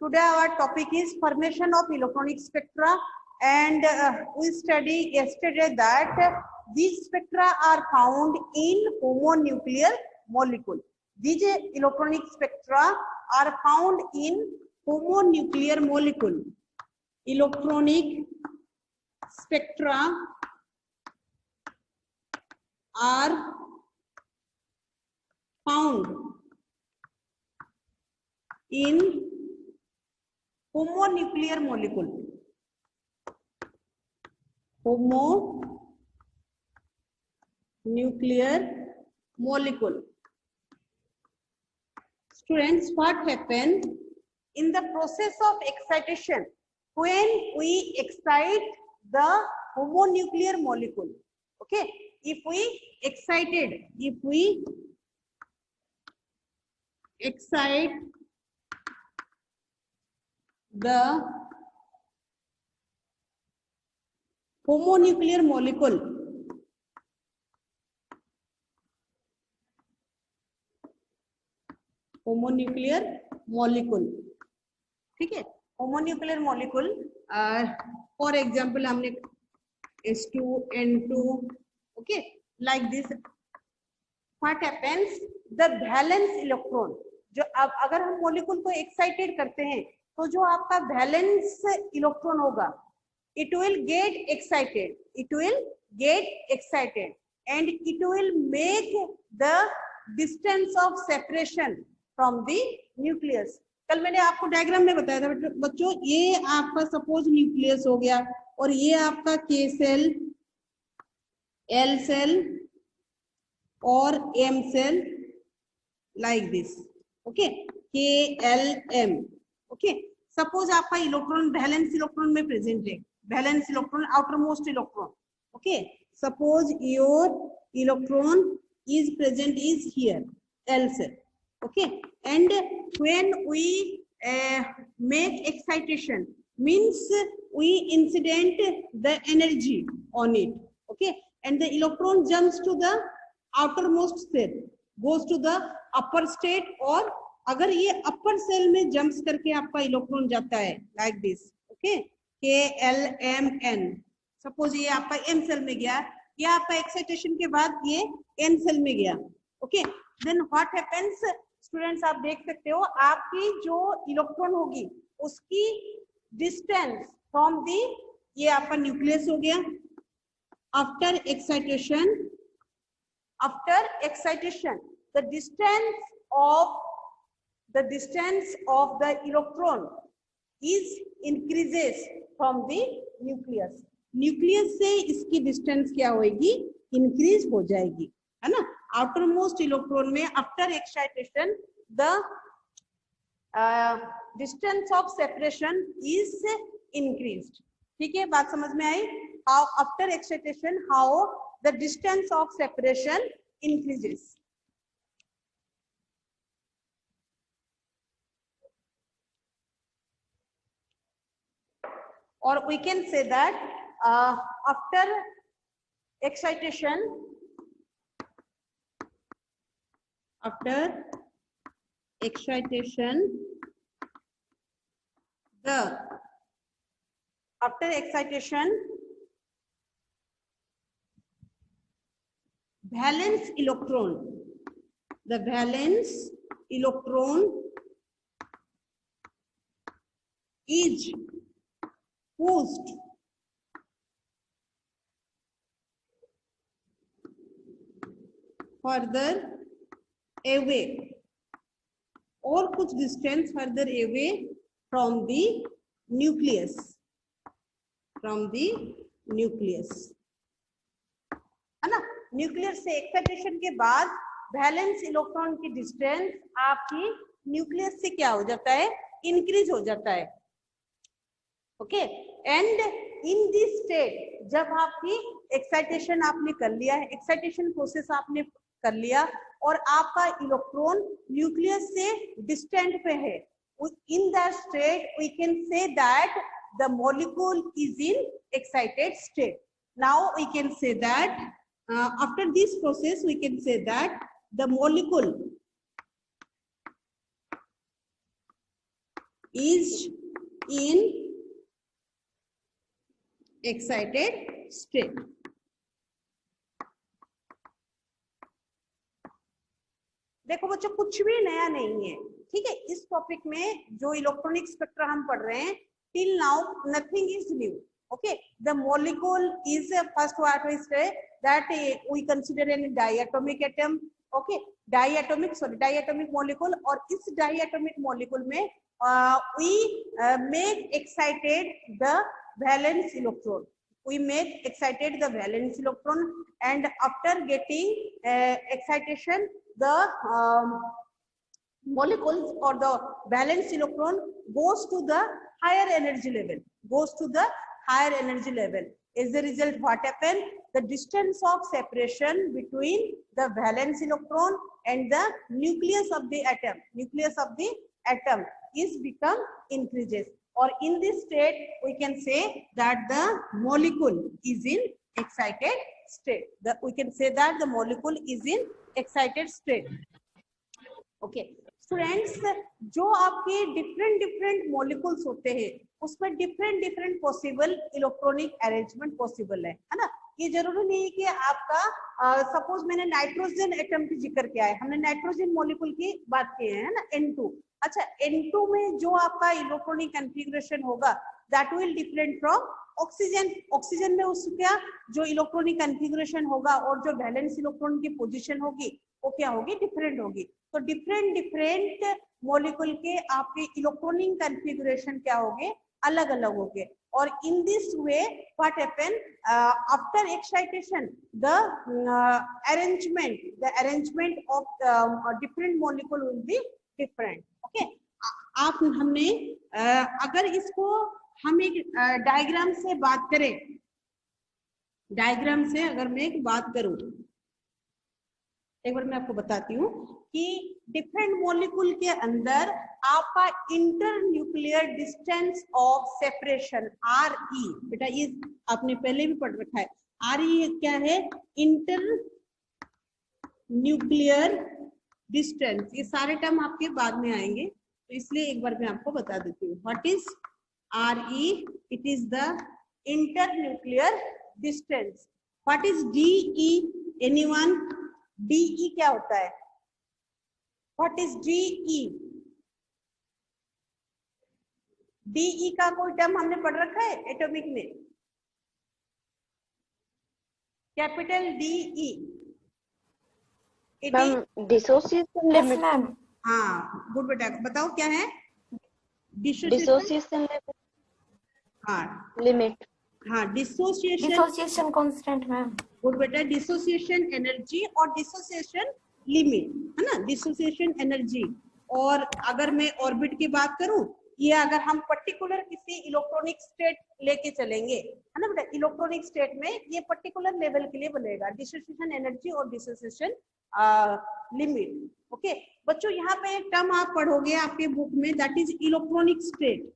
Today our topic is formation of electronic spectra, and we studied yesterday that these spectra are found in homonuclear molecule. These electronic spectra are found in homonuclear molecule. Electronic spectra are found in homonuclear molecule. Homonuclear molecule. Students, what happens in the process of excitation when we excite the homonuclear molecule? Okay, if we excite the homonuclear molecule, ठीक है, homonuclear molecule, for example हमने H2N2, okay, like this. What happens? The valence electron, जो अब अगर हम molecule को excited करते हैं तो जो आपका valence electron होगा, it will get excited, and it will make the distance of separation from the nucleus. कल मैंने आपको डायग्राम में बताया था बच्चों, ये आपका सपोज न्यूक्लियस हो गया और ये आपका K सेल, L सेल और M shell, like this. Okay, K L M. Okay, suppose आपका इलेक्ट्रॉन वैलेंस इलेक्ट्रॉन में प्रेजेंट है, valence electron, outermost electron. Okay, suppose your electron is present is here, L cell. Okay, and when we make excitation, means we incident the energy on it. Okay, and the electron jumps to the outermost cell, goes to the upper state, और अगर ये अपर cell में jumps करके आपका electron जाता है like this. Okay, KLMN. Suppose ये आपका M सेल में गया, ये आपका एक्साइटेशन के बाद ये N सेल में गया. Okay, then what happens students, आप देख सकते हो आपकी जो इलेक्ट्रॉन होगी उसकी डिस्टेंस फ्रॉम दी, ये आपका न्यूक्लियस हो गया. After excitation the distance of the electron is increases from the nucleus. Nucleus से इसकी डिस्टेंस क्या होगी, इंक्रीज हो जाएगी, है ना. आउटर मोस्ट इलेक्ट्रॉन में after excitation the distance of separation is increased. ठीक है, बात समझ में आई. How after excitation how the distance of separation increases. or we can say that after excitation valence electron is pushed further away और कुछ distance further away from the nucleus, है ना. न्यूक्लियस से एक्साइटेशन के बाद वैलेंस इलेक्ट्रॉन की distance आपकी nucleus से क्या हो जाता है, इंक्रीज हो जाता है. Okay, and in this state जब आपकी एक्साइटेशन आपने कर लिया है, एक्साइटेशन प्रोसेस आपने कर लिया और आपका इलेक्ट्रॉन न्यूक्लियस से डिस्टेंट पे है, in that state we can say that the molecule is in excited state. Now we can say that after this process we can say that the molecule is in excited state. देखो बच्चों कुछ भी नया नहीं है, ठीक है। इस टॉपिक में जो इलेक्ट्रॉनिक स्पेक्ट्रा हम पढ़ रहे हैं, till now nothing is new, okay. The molecule is first what we say that we consider an diatomic atom, okay. Diatomic molecule, और इस diatomic molecule में we make excited the valence electron. We make excited the valence electron, and after getting excitation, the molecules or the valence electron goes to the higher energy level, As a result, what happens? The distance of separation between the valence electron and the nucleus of the atom is become increases, or in this state we can say that the molecule is in excited state. We can say that the molecule is in excited state. Okay. Students, जो आपके different molecules होते हैं उसमें different possible electronic arrangement possible है ना। ये जरूरी नहीं है कि आपका सपोज मैंने नाइट्रोजन एटम की जिक्र किया है, हमने नाइट्रोजन मॉलिक्यूल की बात की है ना, N2। अच्छा, N2 में जो आपका इलेक्ट्रॉनिक कॉन्फ़िगरेशन होगा that will different from oxygen में उसका जो इलेक्ट्रॉनिक कॉन्फ़िगरेशन होगा और जो वैलेंस इलेक्ट्रॉन की पोजीशन होगी वो क्या होगी, डिफरेंट होगी। तो डिफरेंट मॉलिक्यूल के आपके इलेक्ट्रॉनिक कॉन्फ़िगरेशन क्या होंगे, अलग अलग होंगे। और in this way what happen after excitation the arrangement of different molecule will be different, okay. आप हमने अगर इसको हम एक डायग्राम से बात करें, डायग्राम से अगर मैं एक बात करूं, एक बार मैं आपको बताती हूँ कि डिफरेंट मॉलिक्यूल के अंदर आपका inter nuclear distance of separation RE, बेटा ये आपने पहले भी पढ़ रखा है। RE क्या है? Inter nuclear distance. ये सारे टर्म आपके बाद में आएंगे, तो इसलिए एक बार मैं आपको बता देती हूँ। What is RE? It is the inter nuclear distance. What is DE? Anyone? DE क्या होता है? What is DE? DE का कोई टर्म हमने पढ़ रखा है एटॉमिक में? Capital DE dissociation limit. हाँ गुड बेटा, बताओ क्या है? Dissociation limit. हाँ लिमिट। हाँ, डिसोसिएशन कांस्टेंट मैम। गुड बेटा, डिसोसिएशन एनर्जी और डिसोसिएशन लिमिट, है ना, डिसोसिएशन एनर्जी। और अगर मैं ऑर्बिट की बात करूं, ये अगर हम पर्टिकुलर किसी इलेक्ट्रॉनिक स्टेट लेके चलेंगे, है ना बेटा, इलेक्ट्रॉनिक स्टेट में ये पर्टिकुलर लेवल के लिए बनेगा, डिसोसिएशन एनर्जी और डिसोसिएशन लिमिट। ओके बच्चों, यहाँ पे एक टर्म आप पढ़ोगे आपके बुक में, that is electronic state.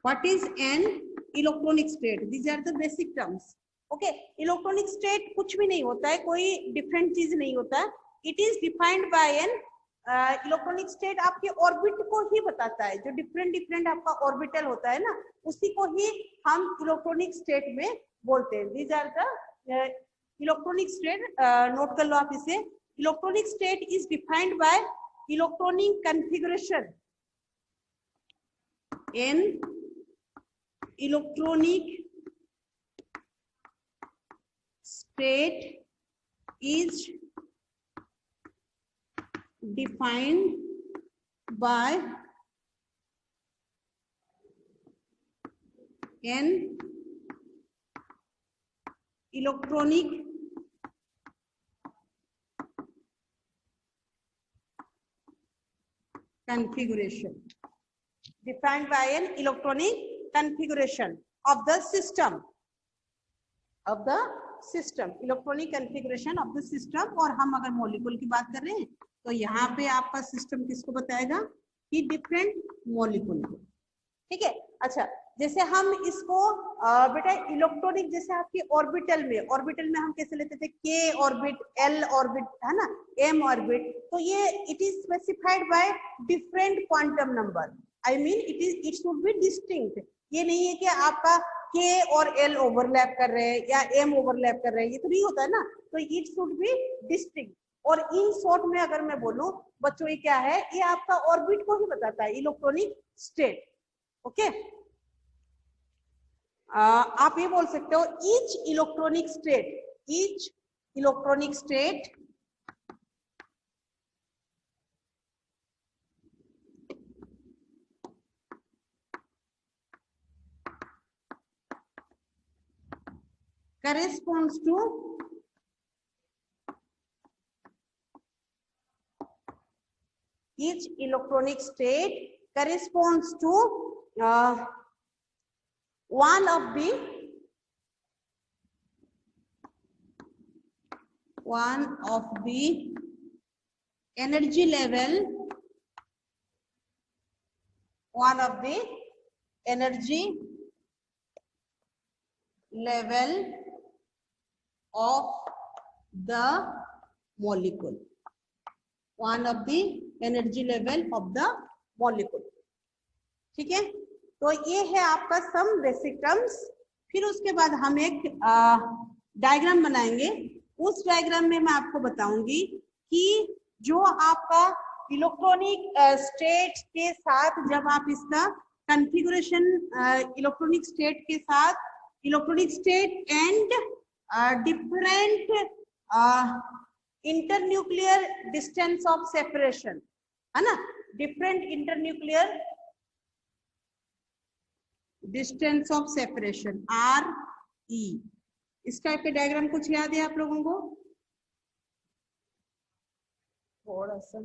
What is an electronic state? These are the basic terms. Okay, electronic state कुछ भी नहीं होता है, कोई डिफरेंट चीज नहीं होता है। It is defined bye N electronic state आपके ऑर्बिट को ही बताता है, जो डिफरेंट आपका ऑर्बिटल होता है ना, उसी को ही हम इलेक्ट्रॉनिक स्टेट में बोलते हैं। These are the electronic state, note कर लो आप इसे। Electronic state is defined by electronic configuration in electronic state is defined by an electronic configuration, defined by an electronic configuration of the system, electronic configuration of the system. और हम अगर molecule की बात कर रहे हैं तो यहाँ पे आपका सिस्टम किसको बताएगा? कि डिफरेंट मॉलिक्यूल को, ठीक है। अच्छा, जैसे हम इसको बेटा इलेक्ट्रॉनिक, जैसे आपकी ऑर्बिटल में हम कैसे लेते थे? K ऑर्बिट, L ऑर्बिट, है ना, M ऑर्बिट। तो ये it is specified by different quantum number, I mean it should be distinct. ये नहीं है कि आपका K और L ओवरलैप कर रहे हैं या M ओवरलैप कर रहे हैं, ये तो नहीं होता है ना। तो इट शुड बी डिस्टिंक्ट। और इन शॉर्ट में अगर मैं बोलूं बच्चों, ये क्या है, ये आपका ऑर्बिट को ही बताता है, इलेक्ट्रॉनिक स्टेट। ओके, आप ये बोल सकते हो each electronic state corresponds to each electronic state corresponds to one of the energy level, of the molecule, ठीक है। तो ये है आपका सम बेसिक टर्म्स। फिर उसके बाद हम एक डायग्राम बनाएंगे। उस डायग्राम में मैं आपको बताऊंगी कि जो आपका इलेक्ट्रॉनिक स्टेट के साथ जब आप इसका configuration electronic state and different internuclear distance of separation, है ना, different internuclear distance of separation RE। इस टाइप के डायग्राम कुछ याद है आप लोगों को? थोड़ा सा